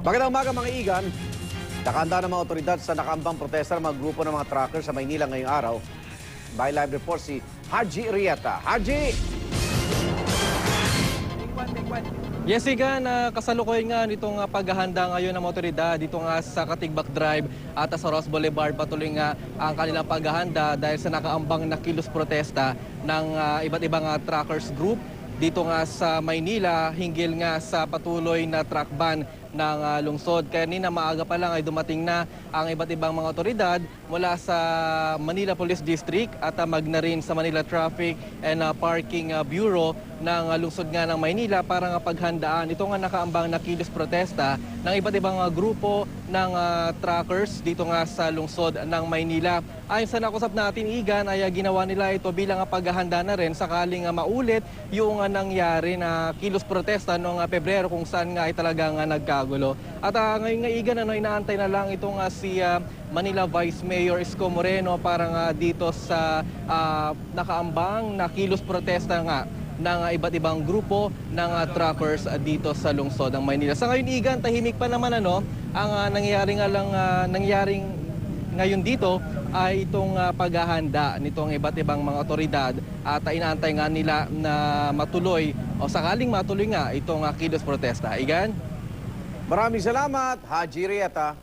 Magandang umaga mga igan. Nakahanda ng mga otoridad sa nakaambang protesta ng mga grupo ng mga truckers sa Maynila ngayong araw. By live report si Haji Rieta. Haji! Yes, Igan, kasalukuyan nga nitong paghahanda ngayon ng mga otoridad dito nga sa Katigbak Drive at sa Ross Boulevard. Patuloy nga ang kanilang paghahanda dahil sa nakaambang na kilos protesta ng iba't ibang truckers group dito nga sa Maynila hinggil nga sa patuloy na truck ban ng lungsod. Kanina maaga pa lang ay dumating na ang iba't ibang mga otoridad mula sa Manila Police District at magna rin sa Manila Traffic and Parking Bureau ng lungsod nga ng Maynila para nga paghandaan ito nga nakaambang na kilos protesta ng iba't ibang grupo ng truckers dito nga sa lungsod ng Maynila. Ayon sa nakusap natin, Igan, ay ginawa nila ito bilang paghahanda na rin sakaling maulit yung nangyari na kilos protesta noong Pebrero kung saan nga ay talagang nagkagulo. At ngayon nga, Igan, inaantay na lang itong si Manila Vice Mayor Isko Moreno para nga dito sa nakaambang na kilos protesta nga ng iba't ibang grupo ng truckers dito sa lungsod ng Maynila. Sa ngayon, Igan, tahimik pa naman ang nangyaring ngayon dito ay itong paghahanda nitong iba't ibang mga otoridad at inaantay nga nila na matuloy o sakaling matuloy nga itong kilos protesta. Igan? Maraming salamat, Haji Rieta.